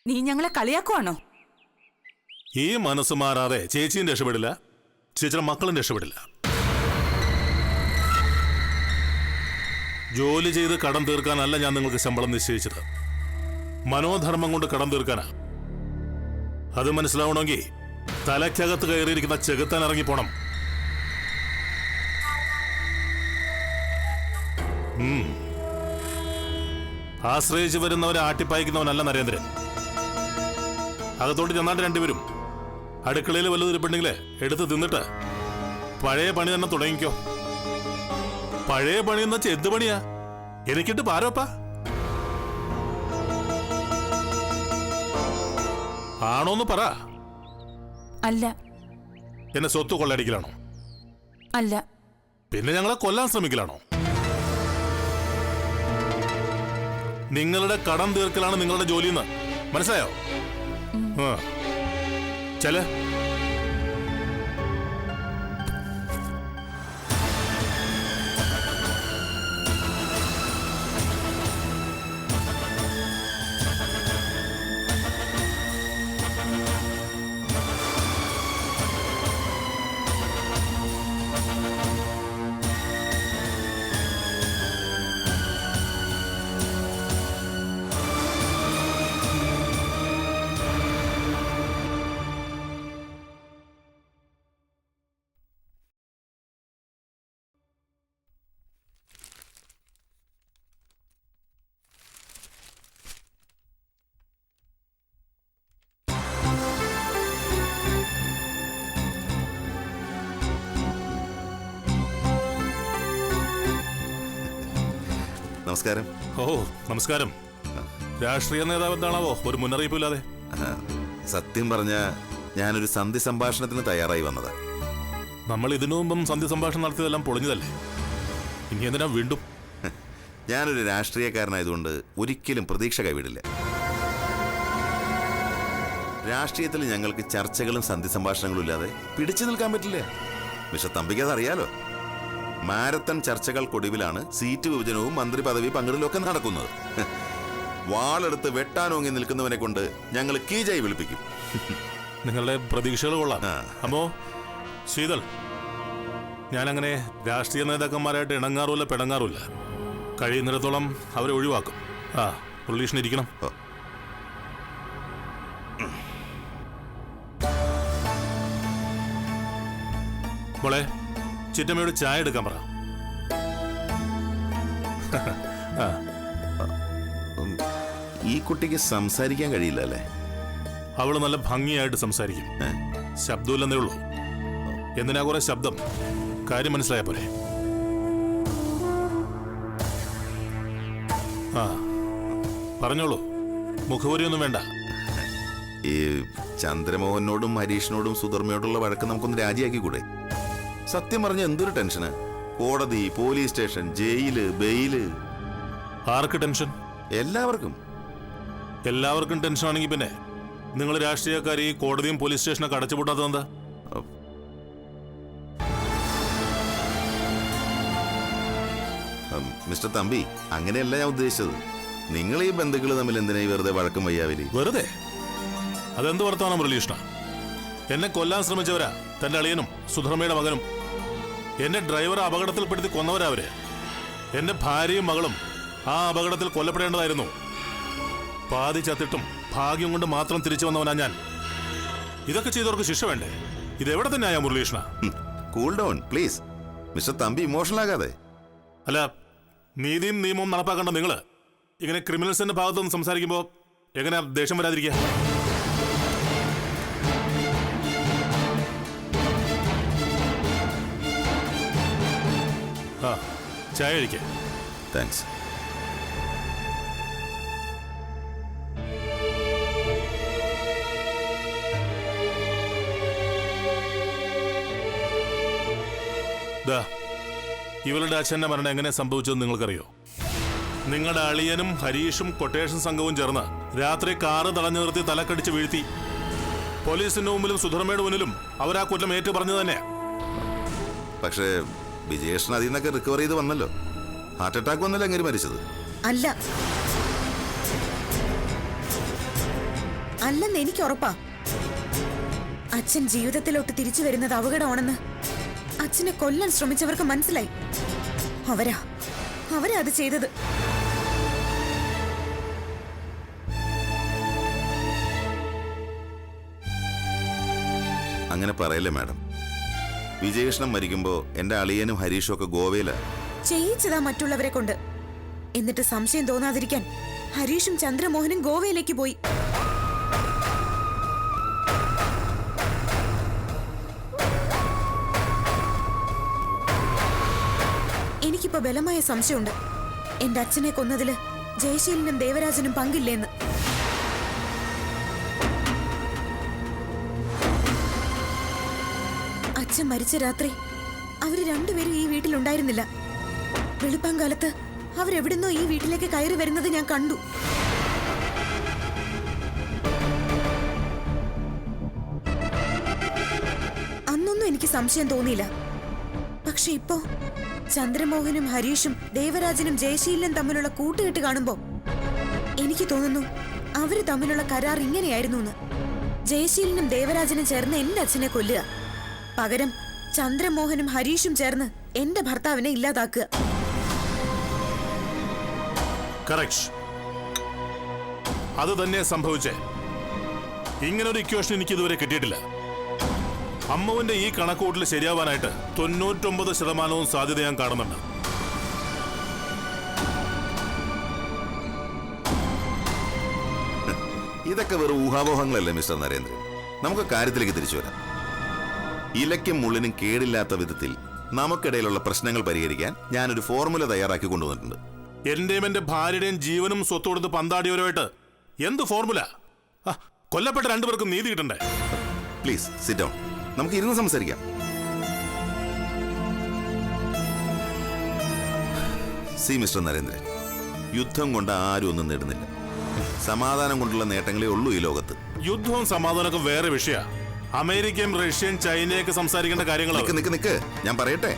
നീ ഞങ്ങളെ കളിയാക്കുവാണോ? ഈ മനസ്സ് മാറാതെ ചേച്ചിയും രക്ഷപ്പെടില്ല, ചേച്ചിയുടെ മക്കളും രക്ഷപ്പെടില്ല. ജോലി ചെയ്ത് കടം തീർക്കാനല്ല ഞാൻ നിങ്ങൾക്ക് ശമ്പളം നിശ്ചയിച്ചത്, മനോധർമ്മം കൊണ്ട് കടം തീർക്കാനാ. അത് മനസ്സിലാവണമെങ്കിൽ തലയ്ക്കകത്ത് കയറിയിരിക്കുന്ന ചെകുത്താൻ ഇറങ്ങിപ്പോണം. ആശ്രയിച്ച് വരുന്നവരെ ആട്ടിപ്പായിക്കുന്നവനല്ല നരേന്ദ്രൻ. അകത്തോട്ട് ചെന്നാട്ട് രണ്ടുപേരും അടുക്കളയിൽ വല്ലതും ഇരിപ്പുണ്ടെങ്കിലേ എടുത്ത് തിന്നിട്ട് പഴയ പണി തന്നെ തുടങ്ങിക്കോ. പഴയ പണി എന്ന് വെച്ചാൽ എന്ത് പണിയാ? എനിക്കിട്ട് പാരോപ്പാ. ആണോന്ന് പറ. അല്ല. എന്നെ സ്വത്ത് കൊള്ളയടിക്കലാണോ? അല്ല. പിന്നെ ഞങ്ങളെ കൊല്ലാൻ ശ്രമിക്കലാണോ? നിങ്ങളുടെ കടം തീർക്കലാണ് നിങ്ങളുടെ ജോലിന്ന് മനസ്സിലായോ? ചെല നമസ്കാരം. ഓ നമസ്കാരം. രാഷ്ട്രീയ നേതാവ് എന്താണാവോ ഒരു മുന്നറിയിപ്പില്ലാതെ? സത്യം പറഞ്ഞ ഞാനൊരു സന്ധി സംഭാഷണത്തിന് തയ്യാറായി വന്നത്. നമ്മൾ ഇതിനു മുമ്പും സന്ധി സംഭാഷണം നടത്തിയതെല്ലാം പൊളിഞ്ഞതല്ലേ, ഇനി എന്തിനാ വീണ്ടും? ഞാനൊരു രാഷ്ട്രീയക്കാരനായതുകൊണ്ട് ഒരിക്കലും പ്രതീക്ഷ കൈവിടില്ല. രാഷ്ട്രീയത്തിൽ ഞങ്ങൾക്ക് ചർച്ചകളും സന്ധി സംഭാഷണങ്ങളും ഇല്ലാതെ പിടിച്ചു നിൽക്കാൻ പറ്റില്ല. മിസ്റ്റർ തമ്പിക്ക് അതറിയാലോ. മാരത്തൺ ചർച്ചകൾക്കൊടുവിലാണ് സീറ്റ് വിഭജനവും മന്ത്രി പദവി പങ്കിടലും ഒക്കെ നടക്കുന്നത്. വാളെടുത്ത് വെട്ടാനോങ്ങി നിൽക്കുന്നവനെ കൊണ്ട് ഞങ്ങൾ കീജായി വിളിപ്പിക്കും. നിങ്ങളുടെ പ്രതീക്ഷകൾ കൊള്ളാം. അമ്മോ ശീതൾ, ഞാനങ്ങനെ രാഷ്ട്രീയ നേതാക്കന്മാരായിട്ട് ഇണങ്ങാറുമില്ല പിണങ്ങാറുമില്ല. കഴിയുന്നിടത്തോളം അവരെ ഒഴിവാക്കും. മുരളീകൃഷ്ണൻ ഇരിക്കണം. മോളെ ചിറ്റമ്മയോട് ചായ എടുക്കാൻ പറ. ഈ കുട്ടിക്ക് സംസാരിക്കാൻ കഴിയില്ല അല്ലേ? അവള് നല്ല ഭംഗിയായിട്ട് സംസാരിക്കും, ശബ്ദമില്ലെന്നേ ഉള്ളൂ. എന്തിനാ കുറെ ശബ്ദം? കാര്യം മനസ്സിലായ പോലെ. പറഞ്ഞോളൂ, മുഖവരിയൊന്നും വേണ്ട. ഈ ചന്ദ്രമോഹനോടും ഹരീഷിനോടും സുധർമ്മയോടുള്ള വഴക്ക് നമുക്കൊന്ന് രാജിയാക്കി കൂടെ? സത്യം പറഞ്ഞ എന്തൊരു ടെൻഷന്. കോടതി, പോലീസ് സ്റ്റേഷൻ, ജയില്, ബെയില്. ആർക്ക് ടെൻഷൻ? എല്ലാവർക്കും. എല്ലാവർക്കും ടെൻഷൻ ആണെങ്കിൽ പിന്നെ നിങ്ങൾ രാഷ്ട്രീയക്കാർ ഈ കോടതിയും പോലീസ് സ്റ്റേഷനൊക്കെ അടച്ചുപൂട്ടാത്തത് എന്താ? മിസ്റ്റർ തമ്പി, അങ്ങനെയല്ല ഞാൻ ഉദ്ദേശിച്ചത്. നിങ്ങൾ ഈ ബന്ധുക്കൾ തമ്മിൽ എന്തിനാ വെറുതെ വഴക്കും വയ്യാവില്ലേ? വെറുതെ? അതെന്ത് വർത്തമാനം മുരളീകൃഷ്ണ? എന്നെ കൊല്ലാൻ ശ്രമിച്ചവരാ തന്റെ അളിയനും സുധർമ്മയുടെ മകനും. എന്റെ ഡ്രൈവറെ അപകടത്തിൽപ്പെടുത്തി കൊന്നവരവര്. എന്റെ ഭാര്യയും മകളും ആ അപകടത്തിൽ കൊല്ലപ്പെടേണ്ടതായിരുന്നു. പാതി ചത്തിട്ടും ഭാഗ്യം കൊണ്ട് മാത്രം തിരിച്ചു വന്നവനാ ഞാൻ. ഇതൊക്കെ ചെയ്തവർക്ക് ശിക്ഷ വേണ്ടേ? ഇതെവിടെ തന്നെയാ Muralikrishna? Cool down please mister Thampi, emotional ആകാതെ. അല്ല, നീതിയും നിയമവും നടപ്പാക്കേണ്ട നിങ്ങള് ഇങ്ങനെ ക്രിമിനൽസിന്റെ ഭാഗത്തുനിന്ന് സംസാരിക്കുമ്പോ എങ്ങനെയാ ദേഷ്യം വരാതിരിക്കുക? ചായ കഴിക്കേ. താങ്ക്സ്. ഇവളുടെ അച്ഛന്റെ മരണം എങ്ങനെ സംഭവിച്ചതെന്ന് നിങ്ങൾക്കറിയോ? നിങ്ങളുടെ അളിയനും ഹരീഷും കൊട്ടേഷൻ സംഘവും ചേർന്ന് രാത്രി കാറ് തടഞ്ഞു നിർത്തി തലക്കടിച്ച് വീഴ്ത്തി. പോലീസിന്റെ മുമ്പിലും സുധർമ്മയുടെ മുന്നിലും അവർ ആ കുറ്റം ഏറ്റു പറഞ്ഞു തന്നെ. പക്ഷേ വിജയേഷൻ അതിൽ നിന്നൊക്കെ റിക്കവർ ചെയ്ത് വന്നല്ലോ. ഹാർട്ട് അറ്റാക്ക് വന്നല്ലോ എങ്ങനെ മരിച്ചത്? അല്ല, അല്ലെന്ന് എനിക്ക് ഉറപ്പാ. അച്ഛൻ ജീവിതത്തിലോട്ട് തിരിച്ചു വരുന്നത് അപകടമാണെന്ന് അച്ഛനെ കൊല്ലാൻ ശ്രമിച്ചവർക്ക് മനസ്സിലായി. അവരാ അത് ചെയ്തത്. അങ്ങനെ പറയല്ലേ മാഡം. വിജയകൃഷ്ണൻ മരിക്കുമ്പോ എന്റെ അളിയനും ഹരീഷും ഒക്കെ ഗോവയിലാ. ചെയ്യിച്ചതാ മറ്റുള്ളവരെ കൊണ്ട്. എന്നിട്ട് സംശയം തോന്നാതിരിക്കാൻ ഹരീഷും ചന്ദ്രമോഹനും ഗോവയിലേക്ക് പോയി. എനിക്കിപ്പോ ബലമായ സംശയമുണ്ട് എന്റെ അച്ഛനെ കൊന്നതില് ജയശീലനും ദേവരാജനും പങ്കില്ലേന്ന്. അച്ഛൻ മരിച്ച രാത്രി അവര് രണ്ടുപേരും ഈ വീട്ടിലുണ്ടായിരുന്നില്ല. വെളുപ്പാങ്കാലത്ത് അവരെവിടുന്നോ ഈ വീട്ടിലേക്ക് കയറി വരുന്നത് ഞാൻ കണ്ടു. അന്നൊന്നും എനിക്ക് സംശയം തോന്നിയില്ല. പക്ഷെ ഇപ്പോ ചന്ദ്രമോഹനും ഹരീഷും ദേവരാജനും ജയശീലനും തമ്മിലുള്ള കൂട്ടുകെട്ട് കാണുമ്പോ എനിക്ക് തോന്നുന്നു അവര് തമ്മിലുള്ള കരാർ ഇങ്ങനെയായിരുന്നു എന്ന്. ജയശീലനും ദേവരാജനും ചേർന്ന് എന്റെ അച്ഛനെ കൊല്ലുക, പകരം ചന്ദ്രമോഹനും ഹരീഷും ചേർന്ന് എന്റെ ഭർത്താവിനെ ഇല്ലാതാക്കുക. കറക്റ്റ്. അത് തന്നെ സംഭവിച്ചേ. ഇങ്ങനൊരു ഇക്വേഷൻ എനിക്ക് ഇതുവരെ കിട്ടിയിട്ടില്ല. അമ്മുവിന്റെ ഈ കണക്കൂട്ടിൽ ശരിയാവാനായിട്ട് 99% സാധ്യത ഞാൻ കാണുന്നുണ്ട്. ഇതൊക്കെ വെറും ഊഹാപോഹങ്ങളല്ലേ മിസ്റ്റർ നരേന്ദ്രൻ. നമുക്ക് കാര്യത്തിലേക്ക് തിരിച്ചു വരാം. ഇലയ്ക്കും മുള്ളിനും കേടില്ലാത്ത വിധത്തിൽ നമുക്കിടയിലുള്ള പ്രശ്നങ്ങൾ പരിഹരിക്കാൻ ഞാനൊരു ഫോർമുല തയ്യാറാക്കി കൊണ്ടുവന്നിട്ടുണ്ട്. എന്റെയും എന്റെ ഭാര്യയുടെയും ജീവനും സ്വത്ത് കൊടുത്ത് പന്താടിയവരുമായിട്ട് എന്ത് ഫോർമുല? കൊല്ലപ്പെട്ട രണ്ടുപേർക്കും നീതി കിട്ടണ്ടേ? Please sit down. നമുക്ക് ഇരുന്ന് സംസാരിക്കാം. സി മിസ്റ്റർ നരേന്ദ്രൻ, യുദ്ധം കൊണ്ട് ആരും ഒന്നും നേടുന്നില്ല. സമാധാനം കൊണ്ടുള്ള നേട്ടങ്ങളേ ഉള്ളൂ ഈ ലോകത്ത്. യുദ്ധവും സമാധാനമൊക്കെ വേറെ വിഷയ. അമേരിക്കയും റഷ്യയും ചൈനയൊക്കെ സംസാരിക്കേണ്ട കാര്യങ്ങളാണ്. നിക്ക് ഞാൻ പറയട്ടെ.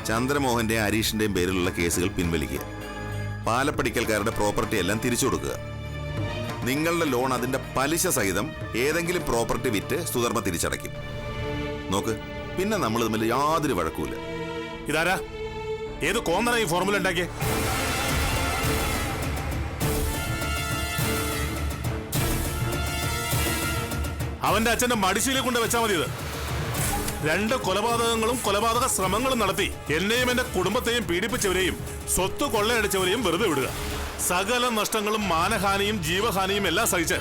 ചന്ദ്രമോഹന്റെയും ഹരീഷിന്റെയും പേരിലുള്ള കേസുകൾ പിൻവലിക്കുക. പാലപ്പടിക്കൽക്കാരുടെ പ്രോപ്പർട്ടി എല്ലാം തിരിച്ചു കൊടുക്കുക. നിങ്ങളുടെ ലോൺ അതിന്റെ പലിശ സഹിതം ഏതെങ്കിലും പ്രോപ്പർട്ടി വിറ്റ് സുധർമ്മ തിരിച്ചടയ്ക്കും. നോക്ക്, പിന്നെ നമ്മൾ തമ്മിൽ യാതൊരു വഴക്കുമില്ല. ഇതാരാ? ഏത് കോന്നറ ഈ ഫോർമുല ഉണ്ടാക്കിയേ? അവന്റെ അച്ഛന്റെ മടിശീലെ കൊണ്ട് വെച്ചാൽ മതി. ഇത് 2 കൊലപാതകങ്ങളും കൊലപാതക ശ്രമങ്ങളും നടത്തി എന്നെയും എന്റെ കുടുംബത്തെയും പീഡിപ്പിച്ചവരെയും സ്വത്ത് കൊള്ളയടിച്ചവരെയും വെറുതെ വിടുക. സകല നഷ്ടങ്ങളും മാനഹാനിയും ജീവഹാനിയും എല്ലാം സഹിച്ച്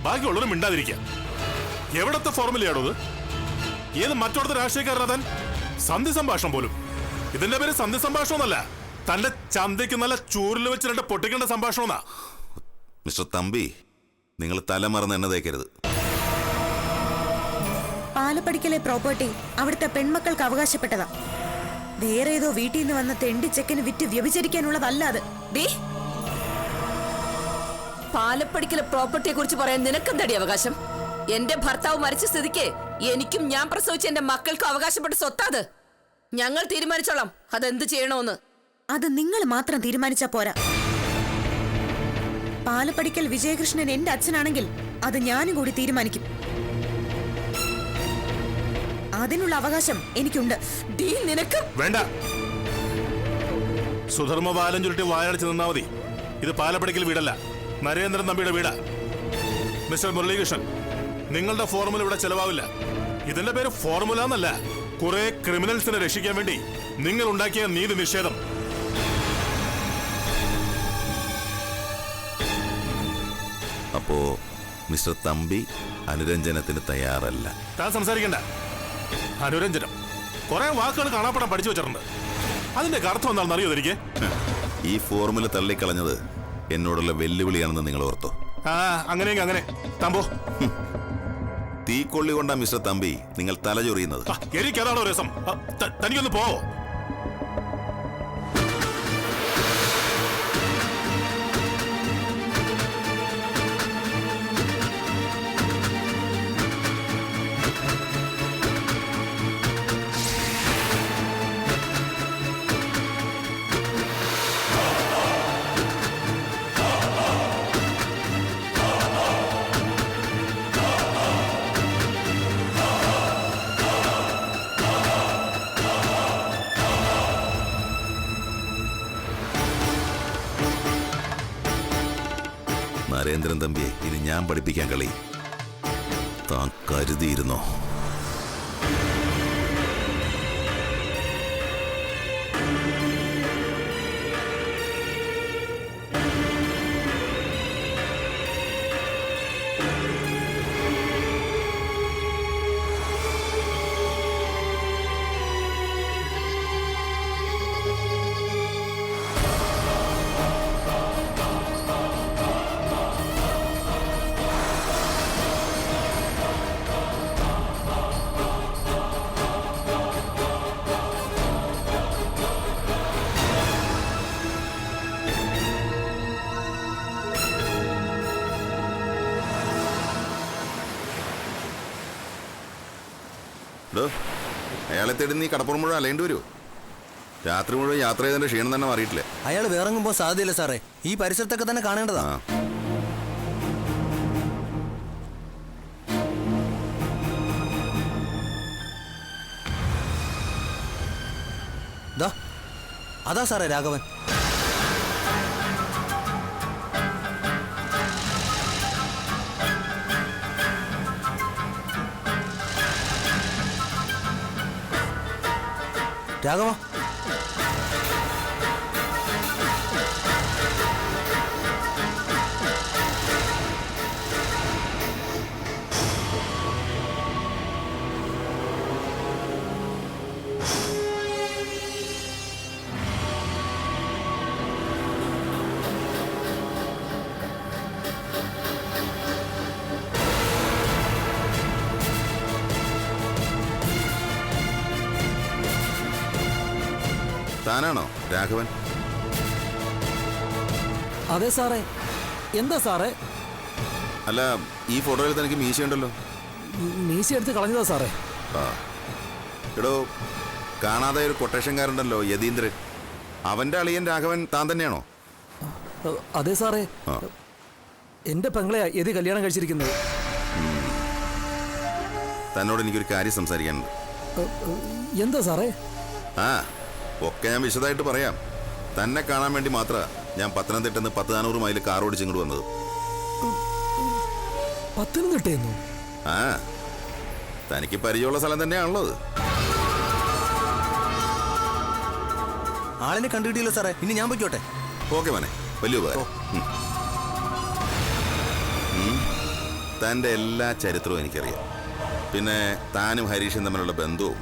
ബാക്കിയുള്ളവരും മിണ്ടാതിരിക്കുക. എവിടത്തെ ഫോർമുലയാണോ ഇത്? ഏത് മറ്റോടത്തെ രാഷ്ട്രീയക്കാരൻ? സന്ധി സംഭാഷണം പോലും. ഇതിന്റെ പേര് സന്ധി സംഭാഷണം എന്നല്ല, തന്റെ ചന്തയ്ക്ക് നല്ല ചൂരിൽ വെച്ച് 2 പൊട്ടിക്കേണ്ട സംഭാഷണം എന്നാ. മിസ്റ്റർ തമ്പി, നിങ്ങൾ തലമറന്ന് എണ്ണ തേക്കരുത്. പാലപ്പടിക്കലെ പ്രോപ്പർട്ടി അവിടുത്തെ പെൺമക്കൾക്ക് അവകാശപ്പെട്ടതാ. വേറെ ഏതോ വീട്ടിൽ നിന്ന് വന്ന തെണ്ടിച്ചെക്കന് വിറ്റ് വ്യഭിചരിക്കാനുള്ളതല്ല അത്. പാലപ്പടിക്കലെ പ്രോപ്പർട്ടിയെ കുറിച്ച് പറയാൻ നിനക്കെന്തടി അവകാശം? എന്റെ ഭർത്താവ് മരിച്ച സ്ഥിതിക്ക് എനിക്കും ഞാൻ പ്രസവിച്ച എന്റെ മക്കൾക്കും അവകാശപ്പെട്ട സ്വത്താത്. ഞങ്ങൾ തീരുമാനിച്ചോളാം അതെന്ത് ചെയ്യണോന്ന്. അത് നിങ്ങൾ മാത്രം തീരുമാനിച്ചാ പോരാ. പാലപ്പടിക്കൽ വിജയകൃഷ്ണൻ എന്റെ അച്ഛനാണെങ്കിൽ അത് ഞാനും കൂടി തീരുമാനിക്കും. അതിനുള്ള അവകാശം എനിക്കുണ്ട്. നിനക്ക് വേണ്ട. സുധർമ്മ പാലം ചുരുട്ടി വായടച്ച് നിന്നാ മതി. ഇത് പാലപ്പടിക്കൽ വീടല്ല, നരേന്ദ്രൻ തമ്പിയുടെ വീടാ. മിസ്റ്റർ മുരളീകൃഷ്ണൻ, നിങ്ങളുടെ ഫോർമുല ഇവിടെ ചെലവാവില്ല. ഇതിന്റെ പേര് ഫോർമുല എന്നല്ല, കുറെ ക്രിമിനൽസിനെ രക്ഷിക്കാൻ വേണ്ടി നിങ്ങൾ ഉണ്ടാക്കിയ നീതി നിഷേധം. അപ്പോ മിസ്റ്റർ തമ്പി അനുരഞ്ജനത്തിന് തയ്യാറല്ല. താൻ സംസാരിക്കണ്ട. അനുരഞ്ജനം കുറെ വാക്കുകൾ കാണാപ്പെടാൻ പഠിച്ചു വെച്ചിട്ടുണ്ട്. അതിന്റെ അർത്ഥം എന്താണെന്ന് അറിയോ എനിക്ക്? ഈ ഫോർമുല തള്ളിക്കളഞ്ഞത് എന്നോടുള്ള വെല്ലുവിളിയാണെന്ന് നിങ്ങൾ ഓർത്തോ? അങ്ങനെയെങ്കിൽ അങ്ങനെ തമ്പോ. തീക്കൊള്ളി കൊണ്ടാ മിസ്റ്റർ തമ്പി നിങ്ങൾ തലചൊറിയുന്നത്. എനിക്കതാണോ രസം? തനിക്കൊന്ന് പോവോ? നരേന്ദ്രൻ തമ്പിയെ ഇനി ഞാൻ പഠിപ്പിക്കാൻ കളി താൻ കരുതിയിരുന്നോ? അയാളെ തേടി നീ കടപ്പുറം മുഴുവൻ അലയേണ്ടി വരുമോ? രാത്രി മുഴുവൻ യാത്ര ചെയ്തതിന്റെ ക്ഷീണം തന്നെ മാറിയിട്ടില്ലേ? അയാൾ വേറെങ്ങുമ്പോൾ സാധ്യതയില്ല സാറേ, ഈ പരിസരത്തൊക്കെ തന്നെ കാണേണ്ടതാ. അതാ സാറേ രാഘവൻ. രാഘവ, താനാണോ രാഘവൻ? അതെ സാറേ. എന്താ സാറേ? അല്ല, ഈ ഫോട്ടോയിൽ തനിക്ക് മീശയുണ്ടല്ലോ. മീശ എടുത്ത് കളഞ്ഞതാ സാറേ. ആ എടോ, കാണാതെ ഒരു കൊട്ടേഷൻകാരുണ്ടല്ലോ യതീന്ദ്രൻ, അവന്റെ അളിയൻ രാഘവൻ താൻ തന്നെയാണോ? അതെ സാറേ. എന്റെ പെങ്ങളെയാ യതി കല്യാണം കഴിച്ചിരിക്കുന്നത്. തന്നോട് എനിക്കൊരു കാര്യം സംസാരിക്കാനുണ്ട്. എന്താ സാറേ? ഒക്കെ ഞാൻ വിശദമായിട്ട് പറയാം. തന്നെ കാണാൻ വേണ്ടി മാത്രമാണ് ഞാൻ പത്തനംതിട്ടന്ന് 10-400 മൈൽ കാർ ഓടിച്ച് ഇങ്ങോട്ട് വന്നത്. പത്തനംതിട്ടയെന്നോ? തനിക്ക് പരിചയമുള്ള സ്ഥലം തന്നെയാണുള്ളത്. ആളിനെ കണ്ടുകിട്ടിയില്ല സാറേ, ഇനി ഞാൻ പൊയ്ക്കോട്ടെ? ഓക്കെ മോനെ, വലിയ ഉപകാരം. തൻ്റെ എല്ലാ ചരിത്രവും എനിക്കറിയാം. പിന്നെ താനും ഹരീഷും തമ്മിലുള്ള ബന്ധവും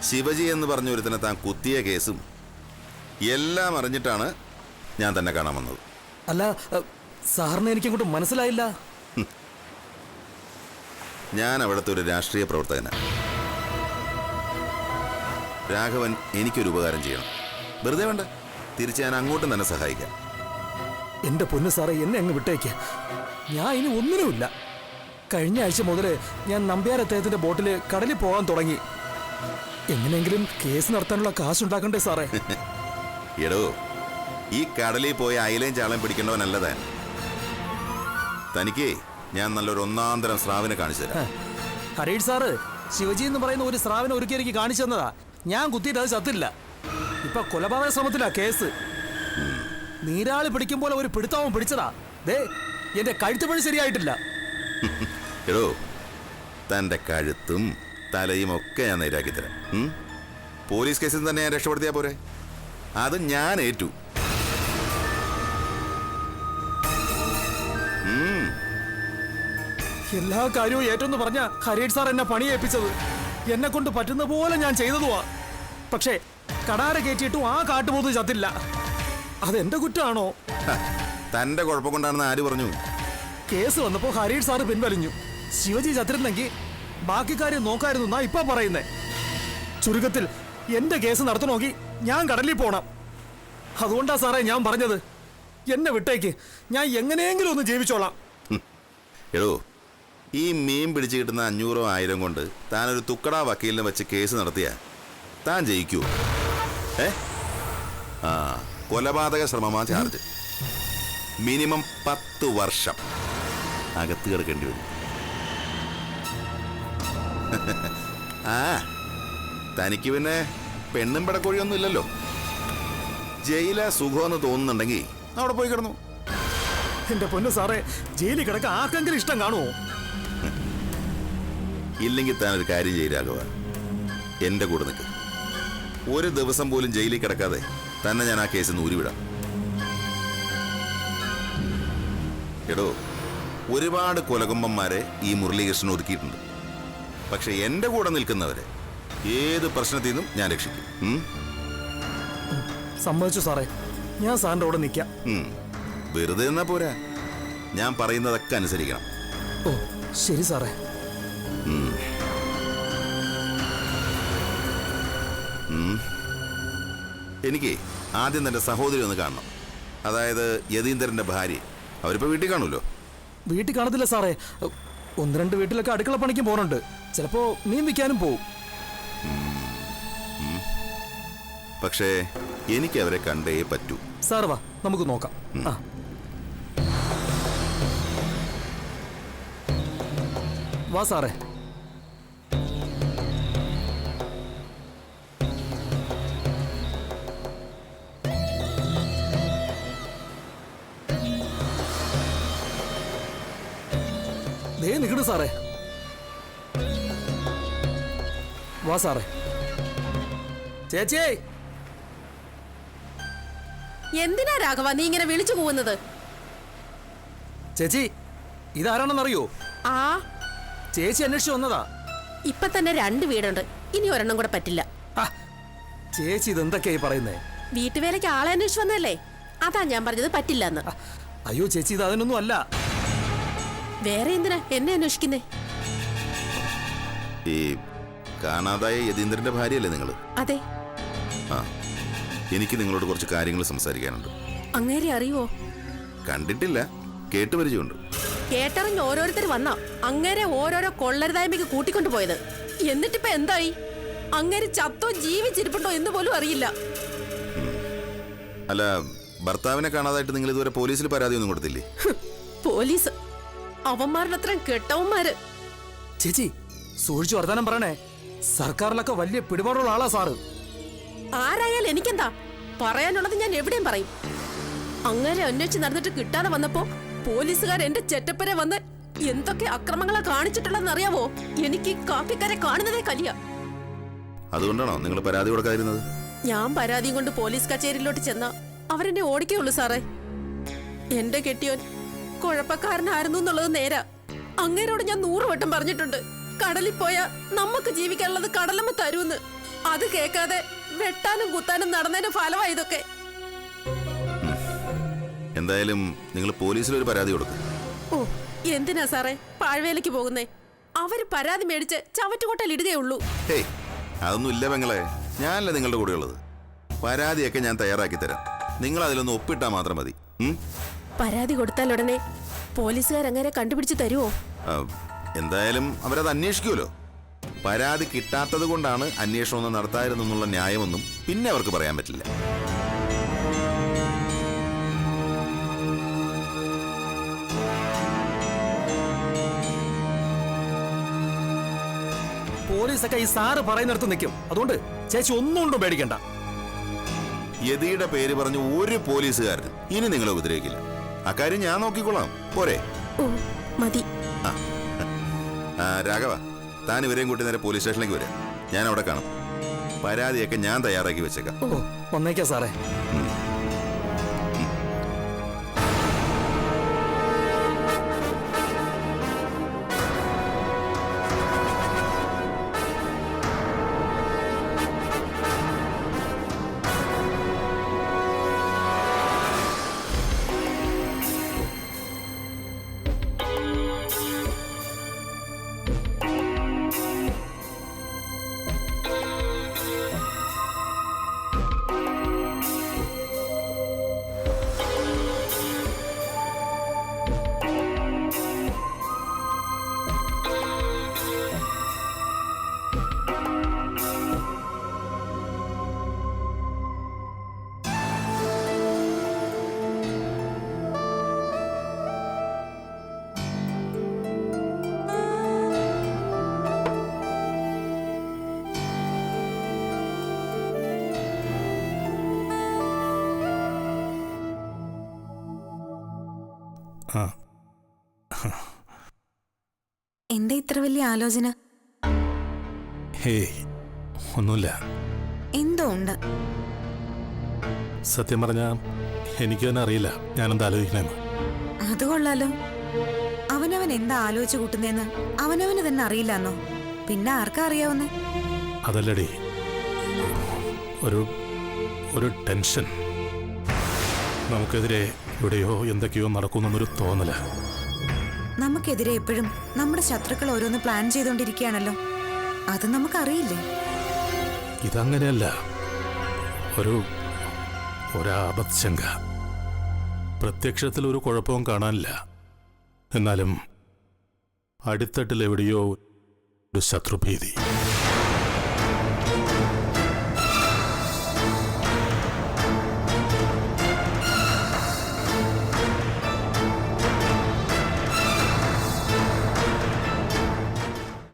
ശിവജി എന്ന് പറഞ്ഞ ഒരുത്തനെ താൻ കുത്തിയ കേസും എല്ലാം അറിഞ്ഞിട്ടാണ് ഞാൻ തന്നെ കാണാൻ വന്നത്. അല്ല സാറിനെ എനിക്കങ്ങോട്ട് മനസ്സിലായില്ല. ഞാൻ അവിടുത്തെ ഒരു രാഷ്ട്രീയ പ്രവർത്തകനാണ്. രാഘവൻ എനിക്കൊരു ഉപകാരം ചെയ്യണം. വെറുതെ വേണ്ട, തിരിച്ച് ഞാൻ അങ്ങോട്ടും തന്നെ സഹായിക്കാം. എന്റെ പൊന്നു സാറേ, എന്നെ അങ്ങ് വിട്ടേക്ക്. ഞാൻ ഇനി ഒന്നിനുമില്ല. കഴിഞ്ഞ ആഴ്ച മുതൽ ഞാൻ നമ്പ്യാർ അദ്ദേഹത്തിന്റെ ബോട്ടിൽ കടലിൽ പോകാൻ തുടങ്ങി. എങ്ങനെയെങ്കിലും കേസ് നടത്താനുള്ള കാശുണ്ടാക്കണ്ടേ സാറേ? എടോ, ഈ കടലിൽ പോയി അയിലയും ചാളയും പിടിക്കേണ്ടവനല്ല താൻ. തനിക്ക് ഞാൻ നല്ലൊരു ഒന്നാന്തരം സ്രാവിനെ കാണിച്ചു തരാം. ഹരീഷ് സാറ് ശിവജി എന്ന് പറയുന്ന ഒരു സ്രാവിനെ ഒരുക്കി എനിക്ക് കാണിച്ചു തന്നതാ. ഞാൻ കുത്തിയിട്ട് അത് ചത്തില്ല. ഇപ്പൊ കൊലപാതക ശ്രമത്തിലാ കേസ്. നീരാളി പിടിക്കും പോലെ ഒരു പിടുത്തവും പിടിച്ചതാ. ദേ, എന്റെ കഴുത്തുപഴി ശരിയായിട്ടില്ല. എടോ, തൻ്റെ കഴുത്തും തലയും ഒക്കെ ഞാൻ നേരാക്കി തരാം. പോലീസ് കേസിൽ തന്നെ ഞാൻ രക്ഷപ്പെടുത്തിയാ പോരെ? അത് ഞാൻ ഏറ്റു. എല്ലാ കാര്യവും ഏറ്റെന്ന് പറഞ്ഞ ഹരീഷ് സാർ എന്നെ പണിയേൽപ്പിച്ചത്. എന്നെ കൊണ്ട് പറ്റുന്ന പോലെ ഞാൻ ചെയ്തതുവാ. പക്ഷേ കടാര കയറ്റിയിട്ടും ആ കാട്ടുപോത്ത് ചത്തില്ല. അതെന്റെ കുറ്റമാണോ? തന്റെ കുഴപ്പം കൊണ്ടാണെന്ന് ആര് പറഞ്ഞു? കേസ് വന്നപ്പോ ഹരീഷ് സാറ് പിൻവലിഞ്ഞു. ശിവജി ചത്തിരുന്നെങ്കിൽ ബാക്കി കാര്യം നോക്കായിരുന്നു എന്നാ ഇപ്പൊ പറയുന്നേ. ചുരുക്കത്തിൽ എന്റെ കേസ് നടത്തണമെങ്കിൽ ഞാൻ കടലിൽ പോണം. അതുകൊണ്ടാ സാറേ ഞാൻ പറഞ്ഞത്, എന്നെ വിട്ടേക്ക്, ഞാൻ എങ്ങനെയെങ്കിലും ഒന്ന് ജീവിച്ചോളാം. എടോ, ഈ മീൻ പിടിച്ചു കിട്ടുന്ന 500-1000 കൊണ്ട് താനൊരു തുക്കട വക്കീലിനെ വെച്ച് കേസ് നടത്തിയ താൻ ജയിക്കൂ? കൊലപാതക ശ്രമമാ ചാർജ്. മിനിമം 10 വർഷം അകത്ത് കിടക്കേണ്ടി വരും. തനിക്ക് പിന്നെ പെണ്ണും പിടക്കോഴിയൊന്നും ഇല്ലല്ലോ. ജയില സുഖമെന്ന് തോന്നുന്നുണ്ടെങ്കിൽ അവിടെ പോയി കിടന്നു. എന്റെ പൊന്നു സാറേ, ജയിലിൽ കിടക്കാൻ ആർക്കെങ്കിലും ഇഷ്ടം കാണുമോ? ഇല്ലെങ്കിൽ താൻ ഒരു കാര്യം ചെയ്യ് രാഘവ, എന്റെ കൂടെ നിൽക്ക്. ഒരു ദിവസം പോലും ജയിലിൽ കിടക്കാതെ തന്നെ ഞാൻ ആ കേസിൽ നിന്ന് ഊരിവിടാം. എടോ, ഒരുപാട് കൊലകൊമ്പന്മാരെ ഈ മുരളീകൃഷ്ണൻ ഒതുക്കിയിട്ടുണ്ട്. പക്ഷെ എന്റെ കൂടെ നിൽക്കുന്നവരെ ഏത് പ്രശ്നത്തിൽ നിന്നും ഞാൻ രക്ഷിക്കും. സമ്മതിച്ചു സാറേ, ഞാൻ സാറിന്റെ കൂടെ നിൽക്കാം. വെറുതെ എന്നാ പോരാ, ഞാൻ പറയുന്നതൊക്കെ അനുസരിക്കണം. ഓ ശരി സാറേ. എനിക്ക് ആദ്യം തന്റെ സഹോദരി ഒന്ന് കാണണം. അതായത് യതീന്ദ്രന്റെ ഭാര്യ. അവരിപ്പോ വീട്ടിൽ കാണുമല്ലോ. വീട്ടിൽ കാണത്തില്ല സാറേ, 1-2 വീട്ടിലൊക്കെ അടുക്കള പണിക്ക് പോകുന്നുണ്ട്. ചിലപ്പോ മീൻ വിൽക്കാനും പോവും. പക്ഷേ എനിക്ക് അവരെ കണ്ടേ പറ്റൂ. സാറ് വാ, നമുക്ക് നോക്കാം. ആ വാ സാറേ. ദേ നിൽക്കണു സാറേ. വാ സാറേ. ചേച്ചിയേ, എന്തിനാ രാഘവ നീ ഇങ്ങനെ വിളിച്ചു പോകുന്നത്? ചേച്ചി ഇതാരാണെന്നറിയോ? ആ ചേച്ചി അന്വേഷിച്ചു വന്നതാ. ഇപ്പൊ തന്നെ 2 വീടുണ്ട്, ഇനി ഒരെണ്ണം കൂടെ പറ്റില്ല. ആ, ചേച്ചി ഇതെന്തൊക്കെയായി പറയുന്നേ? വീട്ടുവേലയ്ക്ക് ആളെ അന്വേഷിച്ചു വന്നല്ലേ, അതാ ഞാൻ പറഞ്ഞത് പറ്റില്ലെന്ന്. അയ്യോ ചേച്ചി, ഇത് അതിനൊന്നും അല്ല. വേറെ എന്തിനാ എന്നെ അന്വേഷിക്കുന്നേ? ഈ കാണാതായ യതീന്ദ്രന്റെ ഭാര്യയല്ലേ നിങ്ങൾ? അതെ. ആ, എനിക്ക് നിങ്ങളോട് കുറച്ച് കാര്യങ്ങൾ സംസാരിക്കാനുണ്ട്. അങ്ങേരെ അറിയുവോ? കണ്ടിട്ടില്ല, കേട്ടുപരിചയമുണ്ട്. കേട്ടറിഞ്ഞ് ഓരോരുത്തർ വന്നാ അങ്ങേരെ ഓരോരോ കൊള്ളരുതായ്മയ്ക്ക് കൂട്ടിക്കൊണ്ടുപോയത്. എന്നിട്ടിപ്പോ എന്തായി? അങ്ങേര് ചത്തോ ജീവിച്ചിരിപ്പുണ്ടോ എന്ന് പോലും അറിയില്ല. അല്ല, ഭർത്താവിനെ കാണാതായിട്ട് നിങ്ങൾ ഇതുവരെ പോലീസിൽ പരാതി ഒന്നും കൊടുത്തില്ലേ? പോലീസ് അവന്മാരുടെ അത്രയും കെട്ടവന്മാര്. ചേച്ചി സൂക്ഷിച്ചു വർത്താനം പറയണേ. സർക്കാരിലൊക്കെ വലിയ പിടിപാടുള്ള ആളാ സാറ്. ആരായാലും എനിക്കെന്താ പറയാനുള്ളത്, ഞാൻ എവിടെയും പറയും. അങ്ങനെ അന്വേഷിച്ച് നടന്നിട്ട് കിട്ടാതെ വന്നപ്പോ പോലീസുകാർ എന്റെ ചെറ്റപ്പരെ വന്ന് എന്തൊക്കെ അക്രമങ്ങളെ കാണിച്ചിട്ടുള്ളതെന്ന് അറിയാവോ? എനിക്ക് കാക്കിക്കാരെ കാണുന്നതേ കലിയ. അതുകൊണ്ടാണോ നിങ്ങൾ പരാതി കൊടുക്കാതിരുന്നത്? ഞാൻ പരാതിയും കൊണ്ട് പോലീസ് കച്ചേരിയിലോട്ട് ചെന്ന അവരെന്നെ ഓടിക്കുള്ളൂ സാറേ. എന്റെ കെട്ടിയോൻ കുഴപ്പക്കാരനായിരുന്നു എന്നുള്ളത് നേരാ. അങ്ങേരോട് ഞാൻ 100 വട്ടം പറഞ്ഞിട്ടുണ്ട്, കടലിൽ പോയാ നമുക്ക് ജീവിക്കാനുള്ളത് കടലമ്മ തരൂന്ന്. അത് കേൾക്കാതെ വെട്ടാനും കുത്താനും നടന്നതിന് ഫലമായി ഇതൊക്കെ. എന്തായാലും നിങ്ങൾ പോലീസിൽ ഒരു പരാതി കൊടുക്കും. ഓ എന്തിനാ സാറേ പാഴ്വേലയ്ക്ക് പോകുന്നേ? അവര് പരാതി മേടിച്ച് ചവറ്റുകൊട്ടയിൽ ഇടുകയുള്ളൂ. ഹേയ്, അതൊന്നും ഇല്ല പെങ്ങളെ, ഞാനല്ലേ നിങ്ങളുടെ കൂടെയുള്ളത്. പരാതിയൊക്കെ ഞാൻ തയ്യാറാക്കി തരാം, നിങ്ങൾ അതിലൊന്ന് ഒപ്പിട്ടാൽ മാത്രം മതി. പരാതി കൊടുത്താൽ ഉടനെ പോലീസുകാരങ്ങനെ കണ്ടുപിടിച്ച് തരുമോ? എന്തായാലും അവരത് അന്വേഷിക്കുമല്ലോ. പരാതി കിട്ടാത്തത് കൊണ്ടാണ് അന്വേഷണം നടത്താതിരുന്നുള്ള ന്യായമൊന്നും പിന്നെ അവർക്ക് പറയാൻ പറ്റില്ല. പോലീസൊക്കെ ഈ സാറ് പറയുന്നിടത്ത് നിൽക്കും. അതുകൊണ്ട് ചേച്ചി ഒന്നും പേടിക്കണ്ട. യതിയുടെ പേര് പറഞ്ഞ് ഒരു പോലീസുകാരൻ ഇനി നിങ്ങളെ ഉപദ്രവിക്കില്ല. അക്കാര്യം ഞാൻ നോക്കിക്കൊള്ളാം, പോരെ? ഓ മതി. രാഘവ, താൻ ഇവരെയും കൂട്ടി നേരെ പോലീസ് സ്റ്റേഷനിലേക്ക് വരാം. ഞാൻ അവിടെ കാണും. പരാതിയൊക്കെ ഞാൻ തയ്യാറാക്കി വെച്ചേക്കാം. ഓ വന്നേക്കാ സാറേ. ആ എന്താ ഇത്ര വലിയ ആലോചന? ഹേയ് ഒന്നുമില്ല. എന്തോ ഉണ്ട്. സത്യം പറഞ്ഞാൽ എനിക്ക് തന്നെ അറിയില്ല ഞാനെന്താ ആലോചിക്കണേന്ന്. അത് കൊള്ളാലോ. അവനവൻ എന്താ ആലോചിച്ചു കൂട്ടുന്നേന്ന് അവനവന് തന്നെ അറിയില്ലെന്നോ? പിന്നെ ആർക്കാ അറിയാവുന്നേ? അതല്ലടി, ഒരു ടെൻഷൻ. നമുക്കെതിരെ എവിടെയോ എന്തൊക്കെയോ നടക്കുമെന്നൊരു തോന്നല്. നമുക്കെതിരെ എപ്പോഴും നമ്മുടെ ശത്രുക്കൾ ഓരോന്ന് പ്ലാൻ ചെയ്തുകൊണ്ടിരിക്കുകയാണല്ലോ. അത് നമുക്കറിയില്ലേ? ഇതങ്ങനെയല്ല, ഒരാപത്ശങ്ക. പ്രത്യക്ഷത്തിൽ ഒരു കുഴപ്പവും കാണാനില്ല, എന്നാലും അടിത്തട്ടിൽ എവിടെയോ ഒരു ശത്രുഭീതി.